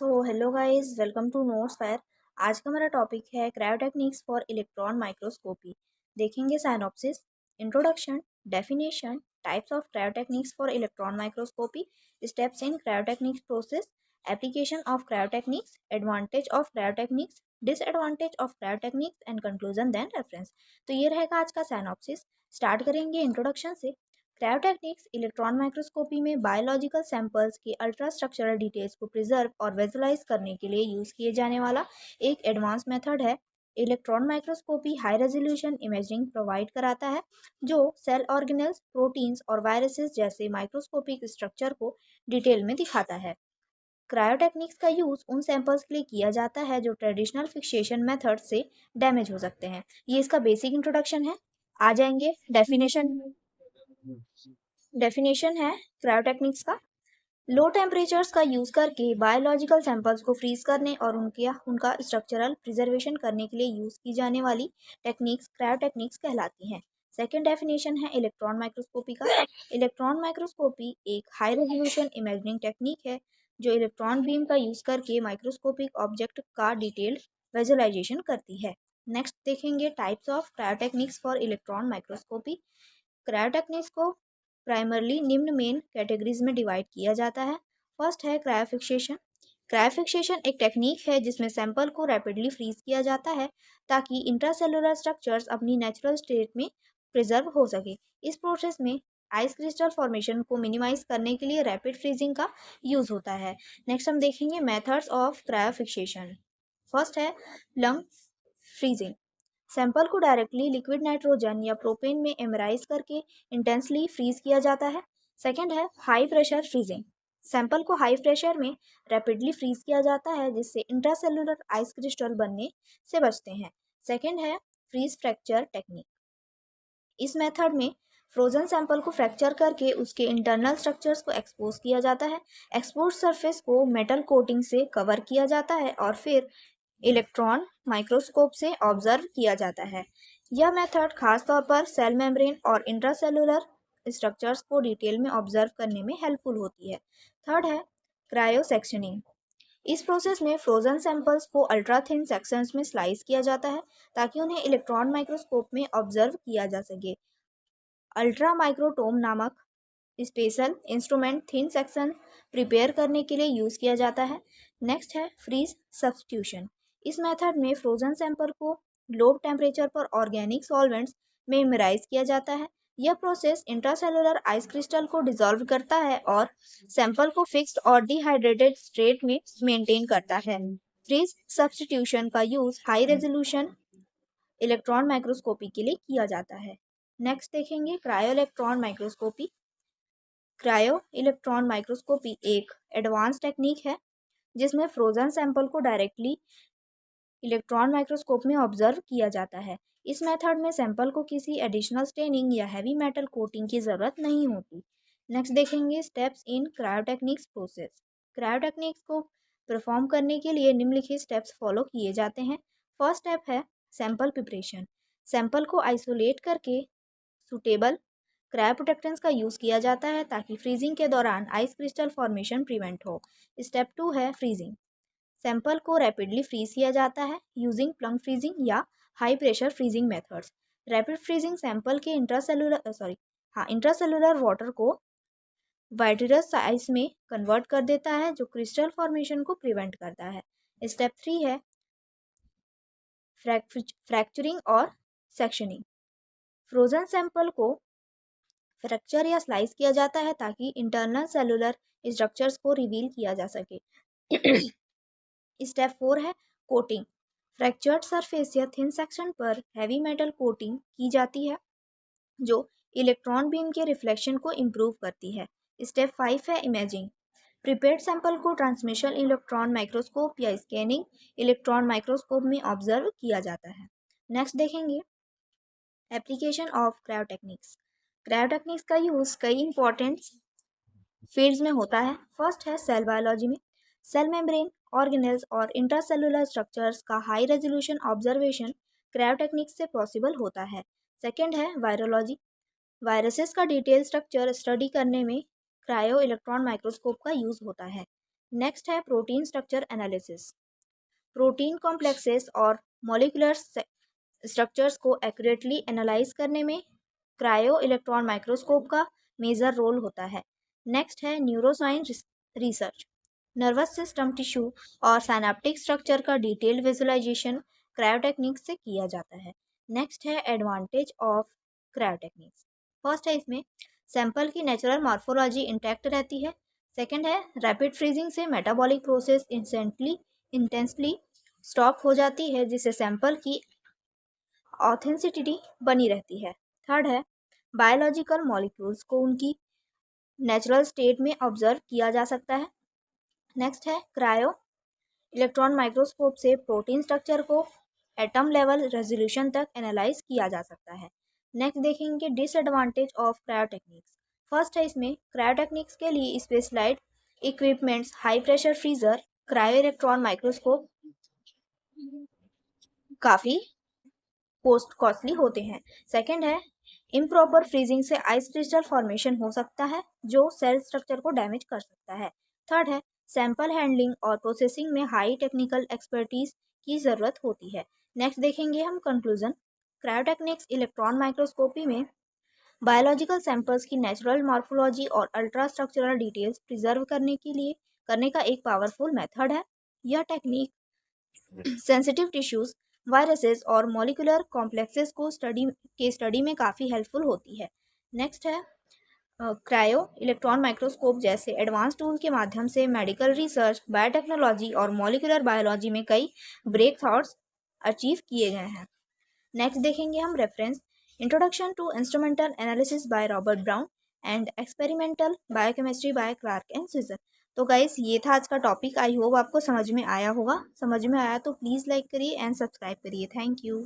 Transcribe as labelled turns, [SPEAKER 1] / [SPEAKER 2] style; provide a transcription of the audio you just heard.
[SPEAKER 1] Hello guys, welcome to Notes Fire. आज का मेरा टॉपिक है cryo techniques for electron microscopy. देखेंगे synopsis, introduction, definition, types of cryo techniques for electron microscopy, steps in cryo techniques process, application of cryo techniques, advantage of cryo techniques, disadvantage of cryo techniques and conclusion then reference. तो ये रहेगा आज का synopsis. Start करेंगे introduction से। क्रायोटेक्निक्स electron microscopy में biological samples की ultra structural details को प्रिजर्व और विजुलाइज करने के लिए यूज किए जाने वाला एक एडवांस मेथड है। Electron microscopy high resolution imaging provide कराता है जो सेल ऑर्गेनेल्स, प्रोटीन्स और वायरसेस जैसे माइक्रोस्कोपिक स्ट्रक्चर को डिटेल में दिखाता है। क्रायोटेक्निक्स का यूज उन सैंपल्स के लिए किया जाता है जो ट्रेडिशनल फिक्सेशन मेथड से डैमेज हो सकते हैं। ये इसका बेसिक इंट्रोडक्शन है। आ जाएंगे डेफिनेशन है क्रायोटेक्निक्स का। लो टेम्परेचर्स का यूज करके बायोलॉजिकल सैंपल्स को फ्रीज करने और उनका स्ट्रक्चरल प्रिजर्वेशन करने के लिए यूज की जाने वाली टेक्निक्स क्रायोटेक्निक्स कहलाती हैं। सेकेंड डेफिनेशन है इलेक्ट्रॉन माइक्रोस्कोपी का। इलेक्ट्रॉन माइक्रोस्कोपी एक हाई रेजोल्यूशन इमेजिंग टेक्निक है जो इलेक्ट्रॉन बीम का यूज करके माइक्रोस्कोपिक ऑब्जेक्ट का डिटेल्ड विजुअलाइजेशन करती है। नेक्स्ट देखेंगे types of cryotechniques for electron microscopy. Cryotechniques को प्राइमरली निम्न मेन कैटेगरीज में डिवाइड किया जाता है। फर्स्ट है क्रायोफिक्सेशन। क्रायोफिक्सेशन एक टेक्निक है जिसमें सैंपल को रैपिडली फ्रीज किया जाता है ताकि इंट्रासेलुलर स्ट्रक्चर्स अपनी नेचुरल स्टेट में प्रिजर्व हो सके। इस प्रोसेस में आइस क्रिस्टल फॉर्मेशन को मिनिमाइज करने के लिए रैपिड फ्रीजिंग का यूज होता है। नेक्स्ट हम देखेंगे मेथड्स ऑफ क्रायोफिक्सेशन। फर्स्ट है प्लम फ्रीजिंग। सैंपल को डायरेक्टली लिक्विड नाइट्रोजन या प्रोपेन में एमराइज करके इंटेंसली फ्रीज किया जाता है। सेकेंड है हाई प्रेशर फ्रीजिंग। सैंपल को हाई प्रेशर में रैपिडली फ्रीज किया जाता है जिससे इंट्रासेलुलर आइस क्रिस्टल बनने से बचते हैं। सेकेंड है फ्रीज फ्रैक्चर टेक्निक। इस मेथड में फ्रोजन सैंपल को फ्रैक्चर करके उसके इंटरनल स्ट्रक्चर्स को एक्सपोज किया जाता है। एक्सपोज सरफेस को मेटल कोटिंग से कवर किया जाता है और फिर इलेक्ट्रॉन माइक्रोस्कोप से ऑब्जर्व किया जाता है। यह मेथड खासतौर पर सेल मेम्ब्रेन और इंट्रासेलुलर स्ट्रक्चर्स को डिटेल में ऑब्जर्व करने में हेल्पफुल होती है। थर्ड है क्रायो सेक्शनिंग। इस प्रोसेस में फ्रोजन सैंपल्स को अल्ट्रा थिन सेक्शंस में स्लाइस किया जाता है ताकि उन्हें इलेक्ट्रॉन माइक्रोस्कोप में ऑब्जर्व किया जा सके। अल्ट्रा माइक्रोटोम नामक special instrument thin section prepare करने के लिए यूज किया जाता है। नेक्स्ट है फ्रीज सब्स्टिट्यूशन। इस मेथड में फ्रोजन सैंपल को लो टेम्परेचर पर ऑर्गेनिक सॉल्वेंट्स में इमराइज किया जाता है। यह प्रोसेस इंट्रासेलुलर आइस क्रिस्टल को डिसॉल्व करता है और सैंपल को फिक्स्ड और डिहाइड्रेटेड स्टेट में मेंटेन करता है। फ्रीज सब्स्टिट्यूशन का use high resolution electron microscopy के लिए किया जाता है। नेक्स्ट देखेंगे cryo electron microscopy. Cryo electron microscopy एक एडवांस टेक्निक है जिसमें फ्रोजन सैंपल को डायरेक्टली इलेक्ट्रॉन माइक्रोस्कोप में ऑब्जर्व किया जाता है। इस मेथड में सैंपल को किसी एडिशनल स्टेनिंग या हैवी मेटल कोटिंग की ज़रूरत नहीं होती। नेक्स्ट देखेंगे स्टेप्स इन क्रायोटेक्निक्स प्रोसेस। क्रायोटेक्निक्स को परफॉर्म करने के लिए निम्नलिखित स्टेप्स फॉलो किए जाते हैं। फर्स्ट स्टेप है सैंपल प्रिपरेशन। सैंपल को आइसोलेट करके सुटेबल क्रायो प्रोटेक्टेंट्स का यूज़ किया जाता है ताकि फ्रीजिंग के दौरान आइस क्रिस्टल फॉर्मेशन प्रिवेंट हो। स्टेप 2 है फ्रीजिंग। सैंपल को रैपिडली फ्रीज किया जाता है यूजिंग प्लंग फ्रीजिंग या high pressure freezing methods. Rapid freezing sample के इंट्रासेलुलर वाटर को वाइट्रस आइस में कन्वर्ट कर देता है जो क्रिस्टल फॉर्मेशन को प्रिवेंट करता है। स्टेप 3 है फ्रैक्चरिंग और सेक्शनिंग। फ्रोजन सैंपल को फ्रैक्चर या स्लाइस किया जाता है ताकि इंटरनल सेलुलर स्ट्रक्चर्स को रिवील किया जा सके। स्टेप 4 है कोटिंग। फ्रैक्चर्ड सरफेस या थिन सेक्शन पर हैवी मेटल कोटिंग की जाती है जो इलेक्ट्रॉन बीम के रिफ्लेक्शन को इम्प्रूव करती है। स्टेप 5 है इमेजिंग। प्रिपेयर्ड सैंपल को ट्रांसमिशन इलेक्ट्रॉन माइक्रोस्कोप या स्कैनिंग इलेक्ट्रॉन माइक्रोस्कोप में ऑब्जर्व किया जाता है। नेक्स्ट देखेंगे एप्लीकेशन ऑफ क्रायोटेक्निक्स। क्रायोटेक्निक्स का यूज़ कई इंपॉर्टेंट फील्ड्स में होता है। फर्स्ट है सेल बायोलॉजी में। सेल मेम्ब्रेन, ऑर्गेनेल्स और इंट्रासेलुलर स्ट्रक्चर्स का हाई रेजोल्यूशन ऑब्जर्वेशन क्रायोटेक्निक्स से पॉसिबल होता है। सेकेंड है वायरोलॉजी। वायरसेस का डिटेल स्ट्रक्चर स्टडी करने में क्रायो इलेक्ट्रॉन माइक्रोस्कोप का यूज़ होता है। नेक्स्ट है protein structure analysis. Protein complexes और मॉलिक्यूलर स्ट्रक्चर्स को एक्यूरेटली एनालाइज करने में क्रायो इलेक्ट्रॉन माइक्रोस्कोप का मेजर रोल होता है। नेक्स्ट है neuroscience research. Nervous system tissue और साइनेप्टिक स्ट्रक्चर का डिटेल्ड विजुअलाइजेशन क्रायोटेक्निक्स से किया जाता है। नेक्स्ट है एडवांटेज ऑफ क्रायोटेक्निक्स। फर्स्ट है इसमें सैंपल की नेचुरल मॉर्फोलॉजी इंटैक्ट रहती है। सेकेंड है रैपिड फ्रीजिंग से मेटाबॉलिक प्रोसेस इंटेंसली स्टॉप हो जाती है, जिससे सैंपल की ऑथेंटिसिटी बनी रहती है। थर्ड है बायोलॉजिकल मॉलिक्यूल्स को उनकी नेचुरल स्टेट में ऑब्जर्व किया जा सकता है। नेक्स्ट है क्रायो इलेक्ट्रॉन माइक्रोस्कोप से प्रोटीन स्ट्रक्चर को एटम लेवल रेजोल्यूशन तक एनालाइज किया जा सकता है। नेक्स्ट देखेंगे डिसएडवांटेज ऑफ क्रायोटेक्निक्स। फर्स्ट है इसमें क्रायोटेक्निक्स के लिए specialized equipments, high pressure freezer, cryo electron microscope काफ़ी कॉस्टली होते हैं। सेकेंड है इम्प्रॉपर फ्रीजिंग से आइस क्रिस्टल फॉर्मेशन हो सकता है, जो सेल स्ट्रक्चर को डैमेज कर सकता है। थर्ड है सैंपल हैंडलिंग और प्रोसेसिंग में हाई टेक्निकल एक्सपर्टीज की ज़रूरत होती है। नेक्स्ट देखेंगे हम कंक्लूजन। क्रायोटेक्निक्स इलेक्ट्रॉन माइक्रोस्कोपी में बायोलॉजिकल सैंपल्स की नेचुरल मॉर्फोलॉजी और अल्ट्रा स्ट्रक्चरल डिटेल्स प्रिजर्व करने का एक पावरफुल मेथड है। यह टेक्निक सेंसिटिव टिश्यूज, वायरसेस और मॉलिक्यूलर कॉम्प्लेक्सेस को स्टडी में काफ़ी हेल्पफुल होती है। नेक्स्ट है क्रायो इलेक्ट्रॉन माइक्रोस्कोप जैसे एडवांस टूल के माध्यम से मेडिकल रिसर्च, बायोटेक्नोलॉजी और मॉलिक्यूलर बायोलॉजी में कई ब्रेक थॉट्स अचीव किए गए हैं। नेक्स्ट देखेंगे हम reference. Introduction to instrumental analysis by Robert Brown and experimental biochemistry by Clark and Switzer. तो गाइस ये था आज का टॉपिक। आई होप आपको समझ में आया होगा। समझ में आया तो प्लीज़ लाइक करिए एंड सब्सक्राइब करिए। Thank you.